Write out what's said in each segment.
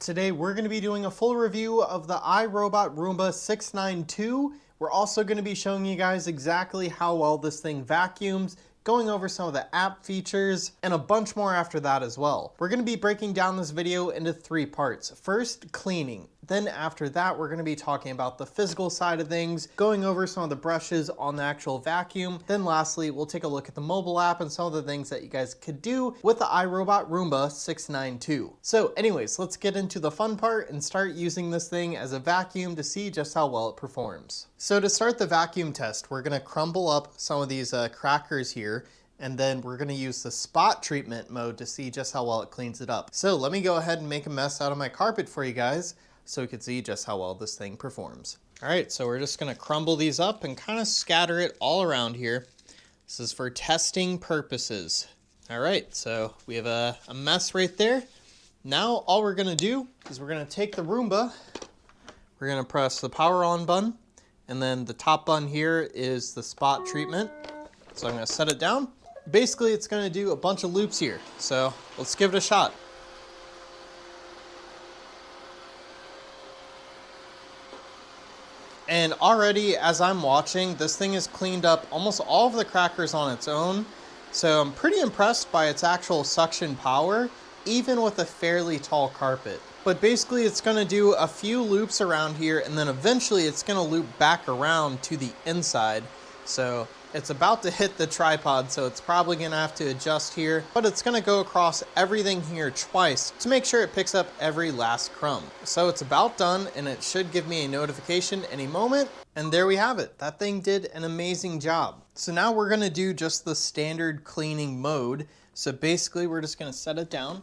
Today we're going to be doing a full review of the iRobot Roomba 692. We're also going to be showing you guys exactly how well this thing vacuums, going over some of the app features, and a bunch more after that as well. We're going to be breaking down this video into 3 parts. First, cleaning. Then after that, we're going to be talking about the physical side of things, going over some of the brushes on the actual vacuum. Then lastly, we'll take a look at the mobile app and some of the things that you guys could do with the iRobot Roomba 692. So anyways, let's get into the fun part and start using this thing as a vacuum to see just how well it performs. So to start the vacuum test, we're going to crumble up some of these crackers here, and then we're going to use the spot treatment mode to see just how well it cleans it up. So let me go ahead and make a mess out of my carpet for you guys so you can see just how well this thing performs. All right, so we're just going to crumble these up and kind of scatter it all around here. This is for testing purposes. All right, so we have a mess right there. Now all we're going to do is we're going to take the Roomba, we're going to press the power on button, and then the top button here is the spot treatment. So I'm going to set it down. Basically, it's going to do a bunch of loops here. So let's give it a shot. And already, as I'm watching, this thing has cleaned up almost all of the crackers on its own. So I'm pretty impressed by its actual suction power, even with a fairly tall carpet. But basically, it's going to do a few loops around here, and then eventually it's going to loop back around to the inside. So it's about to hit the tripod, so it's probably going to have to adjust here, but it's going to go across everything here twice to make sure it picks up every last crumb. So it's about done, and it should give me a notification any moment. And there we have it. That thing did an amazing job. So now we're going to do just the standard cleaning mode. So basically, we're just going to set it down,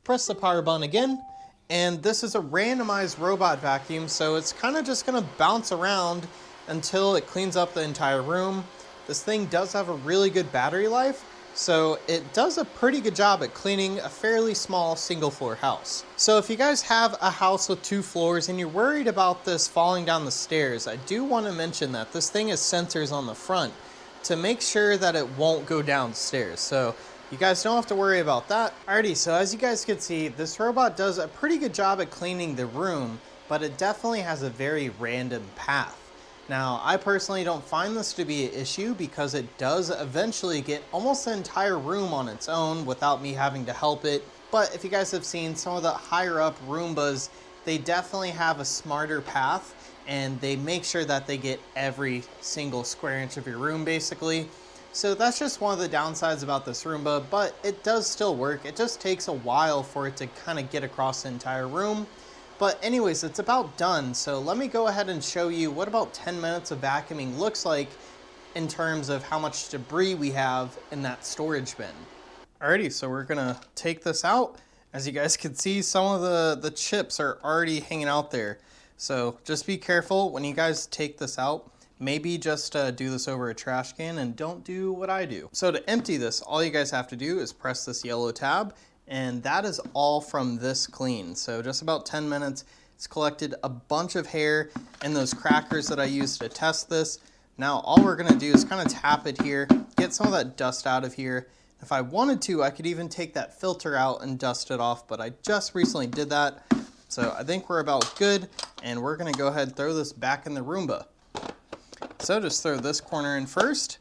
press the power button again, and this is a randomized robot vacuum, so it's kind of just going to bounce around until it cleans up the entire room. This thing does have a really good battery life, so it does a pretty good job at cleaning a fairly small single floor house. So if you guys have a house with 2 floors and you're worried about this falling down the stairs, I do want to mention that this thing has sensors on the front to make sure that it won't go downstairs. So you guys don't have to worry about that. Alrighty, so as you guys can see, this robot does a pretty good job at cleaning the room, but it definitely has a very random path. Now, I personally don't find this to be an issue because it does eventually get almost the entire room on its own without me having to help it. But if you guys have seen some of the higher up Roombas, they definitely have a smarter path, and they make sure that they get every single square inch of your room basically. So that's just one of the downsides about this Roomba, but it does still work. It just takes a while for it to kind of get across the entire room. But anyways, it's about done, so let me go ahead and show you what about 10 minutes of vacuuming looks like in terms of how much debris we have in that storage bin. Alrighty, so we're gonna take this out. As you guys can see, some of the chips are already hanging out there. So just be careful when you guys take this out. Maybe just do this over a trash can and don't do what I do. So to empty this, all you guys have to do is press this yellow tab, and that is all from this clean. So just about 10 minutes, it's collected a bunch of hair and those crackers that I used to test this. Now all we're gonna do is kind of tap it here, get some of that dust out of here. If I wanted to, I could even take that filter out and dust it off, but I just recently did that. So I think we're about good, and we're gonna go ahead and throw this back in the Roomba. So just throw this corner in first,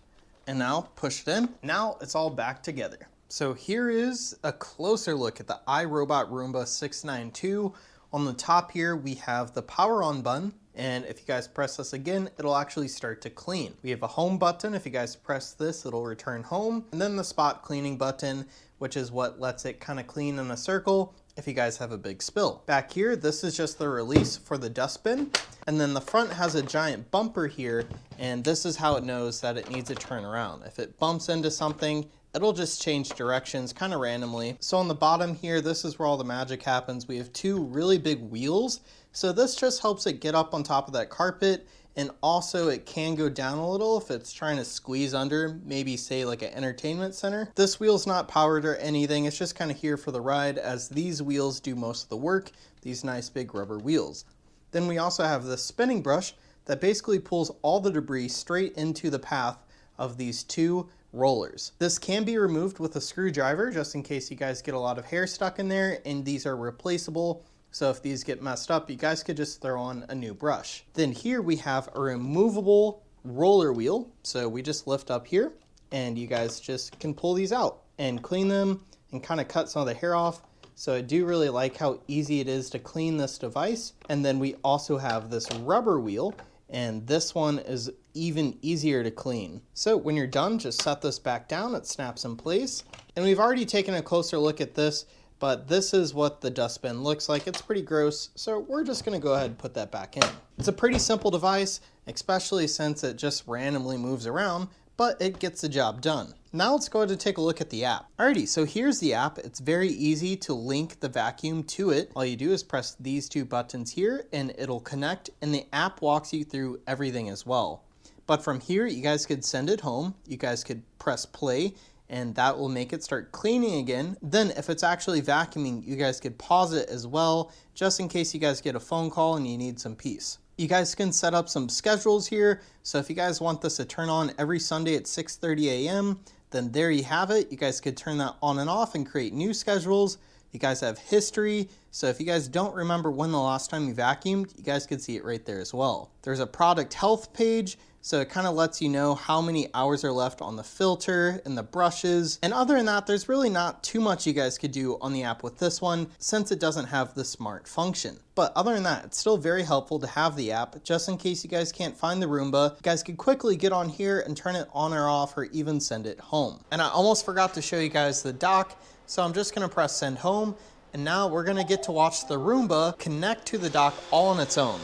and now push it in. Now it's all back together. So here is a closer look at the iRobot Roomba 692. On the top here, we have the power on button. And if you guys press this again, it'll actually start to clean. We have a home button. If you guys press this, it'll return home. And then the spot cleaning button, which is what lets it kind of clean in a circle if you guys have a big spill. Back here, this is just the release for the dustbin. And then the front has a giant bumper here, and this is how it knows that it needs to turn around. If it bumps into something, it'll just change directions kind of randomly. So on the bottom here, this is where all the magic happens. We have 2 really big wheels. So this just helps it get up on top of that carpet, and also it can go down a little if it's trying to squeeze under, maybe say like an entertainment center. This wheel's not powered or anything. It's just kind of here for the ride, as these wheels do most of the work, these nice big rubber wheels. Then we also have this spinning brush that basically pulls all the debris straight into the path of these 2 rollers. This can be removed with a screwdriver just in case you guys get a lot of hair stuck in there, and these are replaceable So if these get messed up, you guys could just throw on a new brush. Then here we have a removable roller wheel. So we just lift up here and you guys just can pull these out and clean them and kind of cut some of the hair off. So I do really like how easy it is to clean this device. And then we also have this rubber wheel, and this one is even easier to clean. So when you're done, just set this back down, it snaps in place. And we've already taken a closer look at this, but this is what the dustbin looks like. It's pretty gross, so we're just gonna go ahead and put that back in. It's a pretty simple device, especially since it just randomly moves around, but it gets the job done. Now let's go ahead and take a look at the app. Alrighty, so here's the app. It's very easy to link the vacuum to it. All you do is press these two buttons here and it'll connect, and the app walks you through everything as well. But from here, you guys could send it home. You guys could press play and that will make it start cleaning again. Then if it's actually vacuuming, you guys could pause it as well, just in case you guys get a phone call and you need some peace. You guys can set up some schedules here. So if you guys want this to turn on every Sunday at 6:30 a.m., then there you have it. You guys could turn that on and off and create new schedules. You guys have history. So if you guys don't remember when the last time you vacuumed, you guys could see it right there as well. There's a product health page. So it kind of lets you know how many hours are left on the filter and the brushes. And other than that, there's really not too much you guys could do on the app with this one since it doesn't have the smart function. But other than that, it's still very helpful to have the app just in case you guys can't find the Roomba. You guys could quickly get on here and turn it on or off or even send it home. And I almost forgot to show you guys the dock. So I'm just gonna press send home. And now we're gonna get to watch the Roomba connect to the dock all on its own.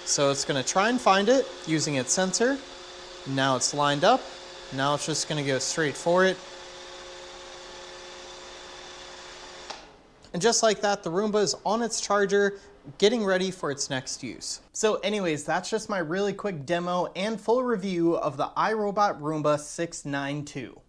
So it's gonna try and find it using its sensor. Now it's lined up. Now it's just gonna go straight for it. And just like that, the Roomba is on its charger, getting ready for its next use. So anyways, that's just my really quick demo and full review of the iRobot Roomba 692.